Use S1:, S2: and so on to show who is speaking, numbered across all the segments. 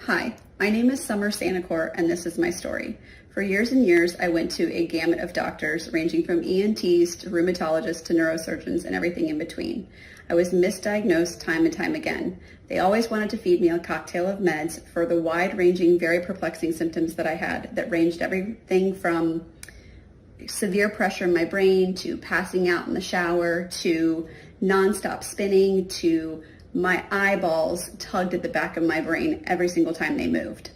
S1: Hi, my name is Summer Sanacor, and this is my story. For years and years, I went to a gamut of doctors ranging from ENTs to rheumatologists to neurosurgeons and everything in between. I was misdiagnosed time and time again. They always wanted to feed me a cocktail of meds for the wide-ranging, very perplexing symptoms that I had that ranged everything from severe pressure in my brain to passing out in the shower to nonstop spinning to my eyeballs tugged at the back of my brain every single time they moved.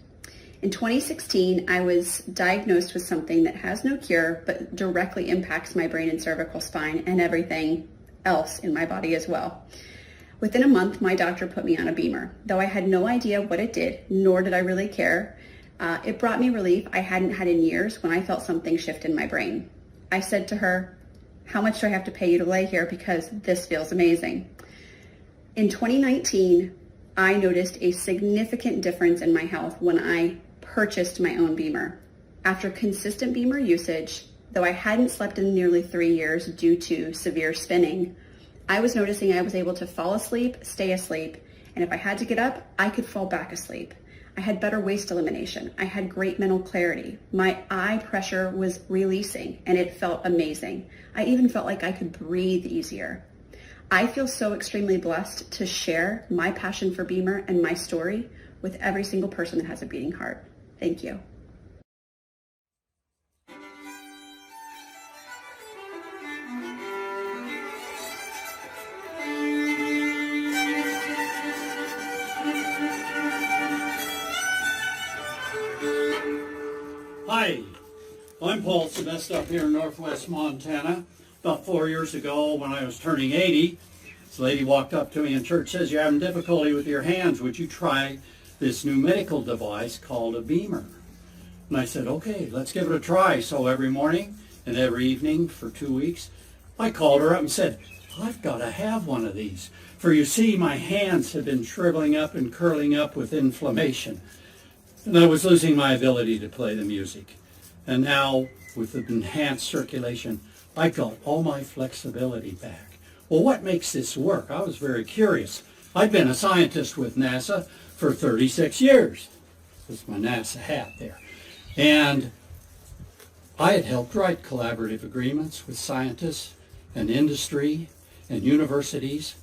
S1: In 2016, I was diagnosed with something that has no cure, but directly impacts my brain and cervical spine and everything else in my body as well. Within a month, my doctor put me on a BEMER. Though I had no idea what it did, nor did I really care, it brought me relief I hadn't had in years when I felt something shift in my brain. I said to her, "How much do I have to pay you to lay here? Because this feels amazing." In 2019, I noticed a significant difference in my health when I purchased my own BEMER. After consistent BEMER usage, though I hadn't slept in nearly 3 years due to severe spinning, I was noticing I was able to fall asleep, stay asleep, and if I had to get up, I could fall back asleep. I had better waste elimination. I had great mental clarity. My eye pressure was releasing, and it felt amazing. I even felt like I could breathe easier. I feel so extremely blessed to share my passion for BEMER and my story with every single person that has a beating heart. Thank you.
S2: Hi, I'm Paul Sebest up here in northwest Montana. About 4 years ago when I was turning 80, this lady walked up to me in church, says, "You're having difficulty with your hands. Would you try this new medical device called a BEMER?" And I said, "Okay, let's give it a try." So every morning and every evening for 2 weeks, I called her up and said, "I've got to have one of these. For you see, my hands have been shriveling up and curling up with inflammation. And I was losing my ability to play the music. And now, with the enhanced circulation, I got all my flexibility back." Well, what makes this work? I was very curious. I've been a scientist with NASA for 36 years. This is my NASA hat there. And I had helped write collaborative agreements with scientists and industry and universities.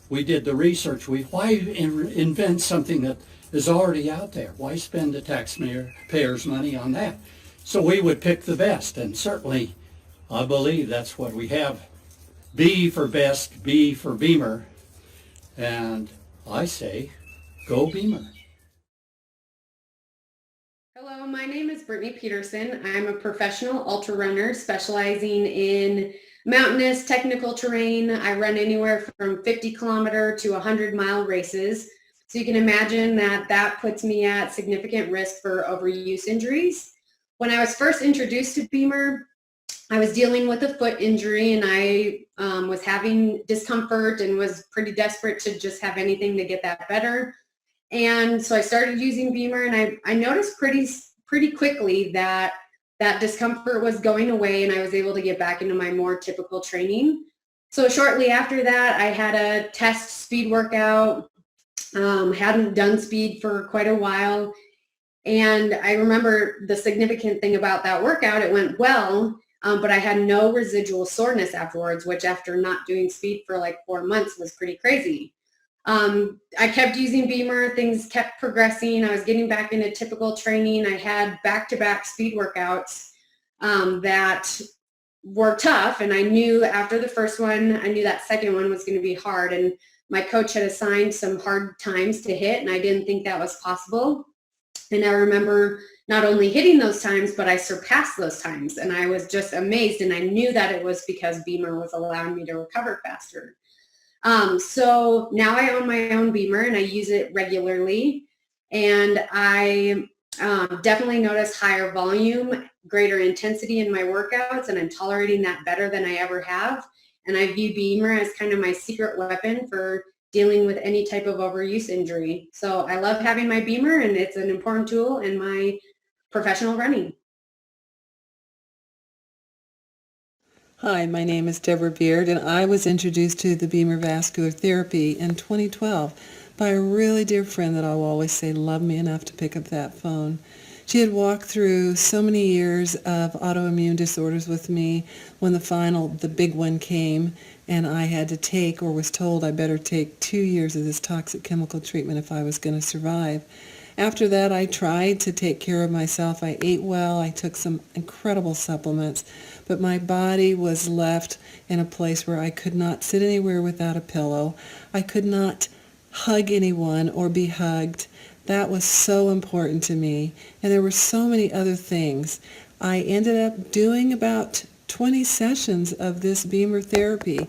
S2: We did the research. Why invent something that is already out there? Why spend the taxpayers' money on that? So we would pick the best, and certainly I believe that's what we have. B for best, B for BEMER, and I say, go BEMER.
S3: Hello, my name is Brittany Peterson. I'm a professional ultra runner specializing in mountainous technical terrain. I run anywhere from 50-kilometer to 100-mile races. So you can imagine that that puts me at significant risk for overuse injuries. When I was first introduced to BEMER, I was dealing with a foot injury and I was having discomfort and was pretty desperate to just have anything to get that better. And so I started using BEMER, and I noticed pretty quickly that that discomfort was going away and I was able to get back into my more typical training. So shortly after that, I had a test speed workout. Hadn't done speed for quite a while. And I remember the significant thing about that workout, it went well, but I had no residual soreness afterwards, which after not doing speed for like 4 months was pretty crazy. I kept using BEMER, things kept progressing. I was getting back into typical training. I had back-to-back speed workouts that were tough, and I knew after the first one, I knew that second one was going to be hard, and my coach had assigned some hard times to hit, and I didn't think that was possible. And I remember not only hitting those times, but I surpassed those times, and I was just amazed, and I knew that it was because BEMER was allowing me to recover faster. So now I own my own BEMER and I use it regularly, and I definitely notice higher volume, greater intensity in my workouts, and I'm tolerating that better than I ever have. And I view BEMER as kind of my secret weapon for dealing with any type of overuse injury. So I love having my BEMER, and it's an important tool in my professional running.
S4: Hi, my name is Deborah Beard, and I was introduced to the BEMER vascular therapy in 2012 by a really dear friend that I'll always say loved me enough to pick up that phone. She had walked through so many years of autoimmune disorders with me when the big one came, and I had to take, or was told I better take 2 years of this toxic chemical treatment if I was going to survive. After that, I tried to take care of myself. I ate well. I took some incredible supplements, but my body was left in a place where I could not sit anywhere without a pillow. I could not hug anyone or be hugged. That was so important to me. And there were so many other things. I ended up doing about 20 sessions of this BEMER therapy.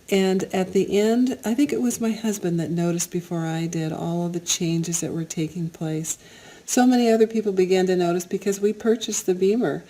S4: And at the end, I think it was my husband that noticed before I did all of the changes that were taking place. So many other people began to notice because we purchased the BEMER.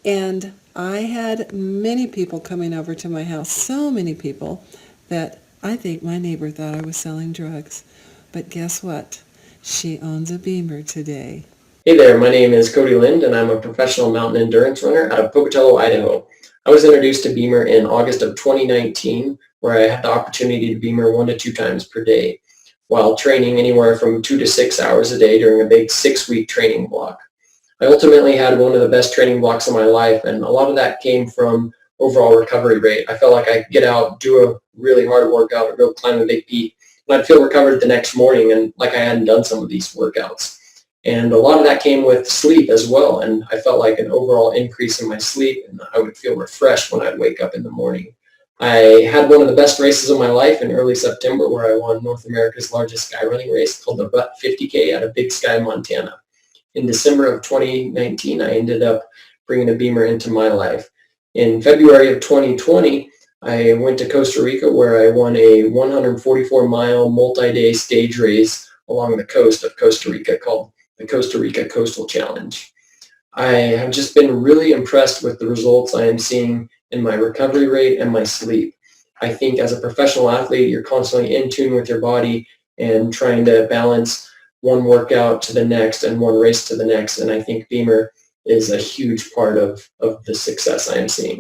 S4: And I had many people coming over to my house, so many people, that I think my neighbor thought I was selling drugs. But guess what? She owns a BEMER today.
S5: Hey there, my name is Cody Lind, and I'm a professional mountain endurance runner out of Pocatello, Idaho. I was introduced to BEMER in August of 2019, where I had the opportunity to BEMER 1 to 2 times per day, while training anywhere from 2 to 6 hours a day during a big 6-week training block. I ultimately had one of the best training blocks of my life, and a lot of that came from overall recovery rate. I felt like I could get out, do a really hard workout, or go climb a big peak, and I'd feel recovered the next morning and like I hadn't done some of these workouts. And a lot of that came with sleep as well, and I felt like an overall increase in my sleep, and I would feel refreshed when I'd wake up in the morning. I had one of the best races of my life in early September where I won North America's largest skyrunning race called the Butt 50K out of Big Sky, Montana. In December of 2019, I ended up bringing a BEMER into my life. In February of 2020, I went to Costa Rica where I won a 144-mile multi-day stage race along the coast of Costa Rica called the Costa Rica Coastal Challenge. I have just been really impressed with the results I am seeing in my recovery rate and my sleep. I think as a professional athlete, you're constantly in tune with your body and trying to balance one workout to the next and one race to the next. And I think BEMER is a huge part of the success I am seeing.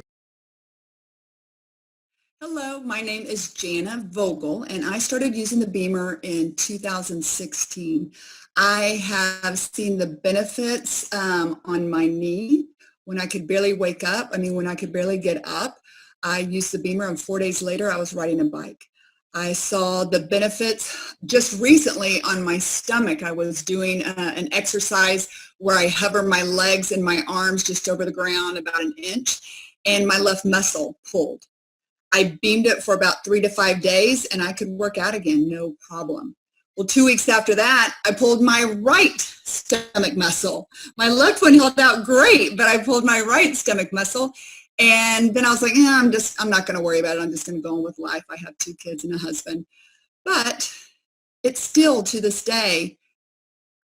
S6: Hello, my name is Jana Vogel, and I started using the BEMER in 2016. I have seen the benefits on my knee when I could barely wake up. When I could barely get up, I used the BEMER, and 4 days later, I was riding a bike. I saw the benefits just recently on my stomach. I was doing an exercise where I hover my legs and my arms just over the ground about an inch, and my left muscle pulled. I beamed it for about 3 to 5 days, and I could work out again, no problem. Well, 2 weeks after that, I pulled my right stomach muscle. My left one held out great, but I pulled my right stomach muscle. And then I was like, I'm not going to worry about it. I'm just going to go on with life. I have 2 kids and a husband. But it still, to this day,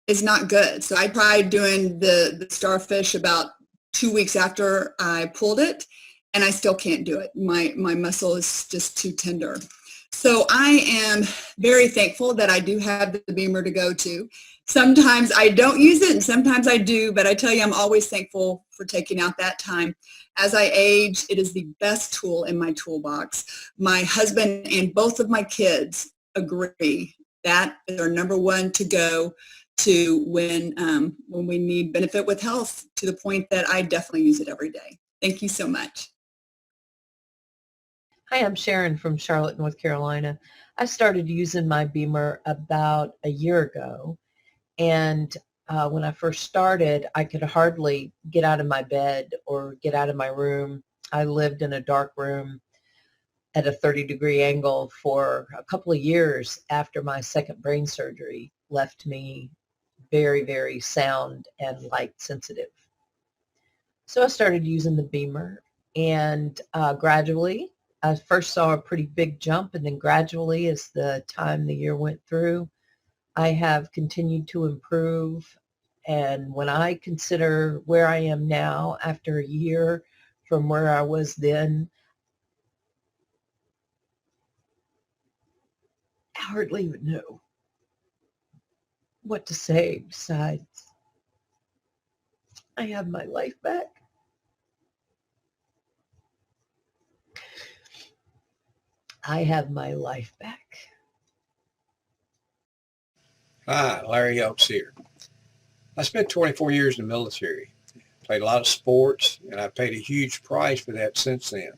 S6: is not good. So I tried doing the starfish about 2 weeks after I pulled it, and I still can't do it. My muscle is just too tender. So I am very thankful that I do have the BEMER to go to. Sometimes I don't use it and sometimes I do, but I tell you, I'm always thankful for taking out that time. As I age, it is the best tool in my toolbox. My husband and both of my kids agree that is our number one to go to when we need benefit with health, to the point that I definitely use it every day. Thank you so much.
S7: Hi, I'm Sharon from Charlotte, North Carolina. I started using my BEMER about a year ago, and when I first started, I could hardly get out of my bed or get out of my room. I lived in a dark room at a 30-degree angle for a couple of years after my second brain surgery left me very, very sound and light sensitive. So I started using the BEMER, and gradually, I first saw a pretty big jump, and then gradually, as the year went through, I have continued to improve. And when I consider where I am now after a year from where I was then, I hardly even know what to say besides, I have my life back. I have my life back.
S8: Hi, Larry Elks here. I spent 24 years in the military, played a lot of sports, and I've paid a huge price for that since then.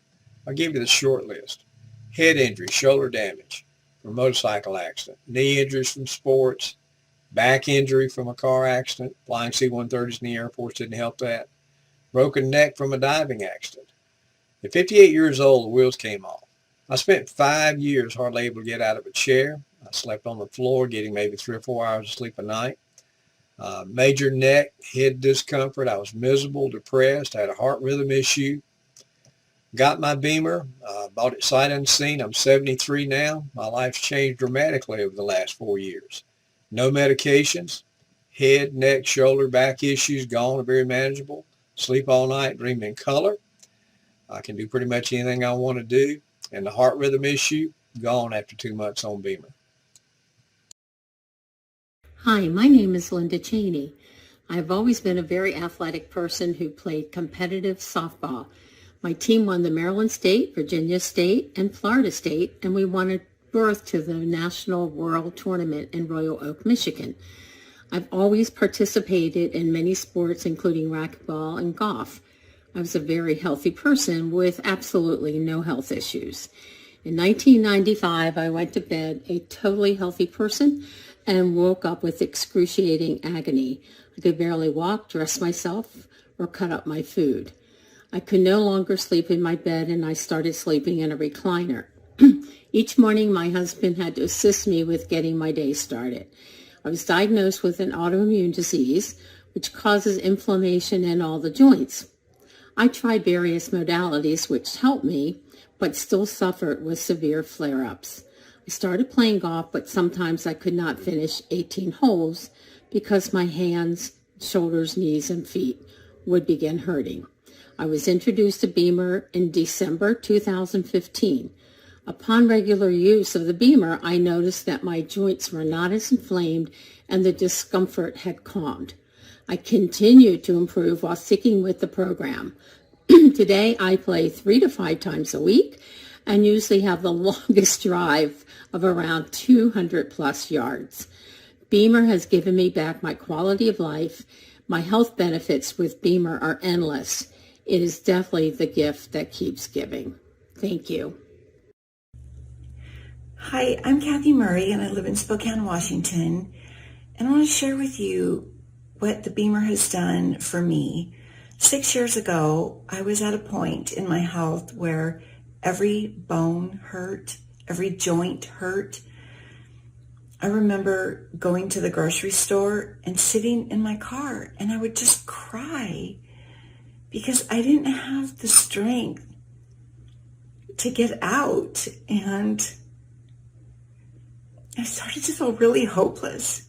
S8: I'll give you the short list. Head injury, shoulder damage from a motorcycle accident, knee injuries from sports, back injury from a car accident, flying C-130s in the Air Force didn't help that, broken neck from a diving accident. At 58 years old, the wheels came off. I spent 5 years hardly able to get out of a chair. I slept on the floor, getting maybe 3 or 4 hours of sleep a night. Major neck, head discomfort. I was miserable, depressed. I had a heart rhythm issue. Got my BEMER, bought it sight unseen. I'm 73 now. My life's changed dramatically over the last 4 years. No medications. Head, neck, shoulder, back issues gone, are very manageable. Sleep all night, dream in color. I can do pretty much anything I want to do. And the heart rhythm issue, gone after 2 months on BEMER.
S9: Hi, my name is Linda Cheney. I've always been a very athletic person who played competitive softball. My team won the Maryland State, Virginia State, and Florida State, and we won a berth to the National World Tournament in Royal Oak, Michigan. I've always participated in many sports, including racquetball and golf. I was a very healthy person with absolutely no health issues. In 1995, I went to bed a totally healthy person and woke up with excruciating agony. I could barely walk, dress myself, or cut up my food. I could no longer sleep in my bed, and I started sleeping in a recliner. Each morning, my husband had to assist me with getting my day started. I was diagnosed with an autoimmune disease, which causes inflammation in all the joints. I tried various modalities which helped me, but still suffered with severe flare-ups. I started playing golf, but sometimes I could not finish 18 holes because my hands, shoulders, knees, and feet would begin hurting. I was introduced to BEMER in December 2015. Upon regular use of the BEMER, I noticed that my joints were not as inflamed and the discomfort had calmed. I continued to improve while sticking with the program. Today, I play 3 to 5 times a week and usually have the longest drive of around 200 plus yards. BEMER has given me back my quality of life. My health benefits with BEMER are endless. It is definitely the gift that keeps giving. Thank you.
S10: Hi, I'm Kathy Murray and I live in Spokane, Washington. And I want to share with you what the BEMER has done for me. 6 years ago, I was at a point in my health where every bone hurt, every joint hurt. I remember going to the grocery store and sitting in my car and I would just cry because I didn't have the strength to get out, and I started to feel really hopeless.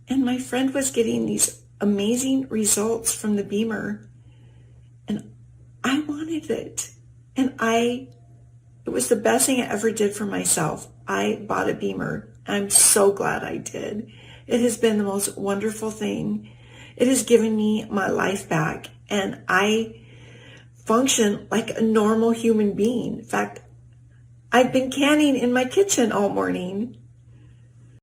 S10: And my friend was getting these amazing results from the BEMER, and I wanted it. And it was the best thing I ever did for myself. I bought a BEMER. I'm so glad I did. It has been the most wonderful thing. It has given me my life back, and I function like a normal human being. In fact, I've been canning in my kitchen all morning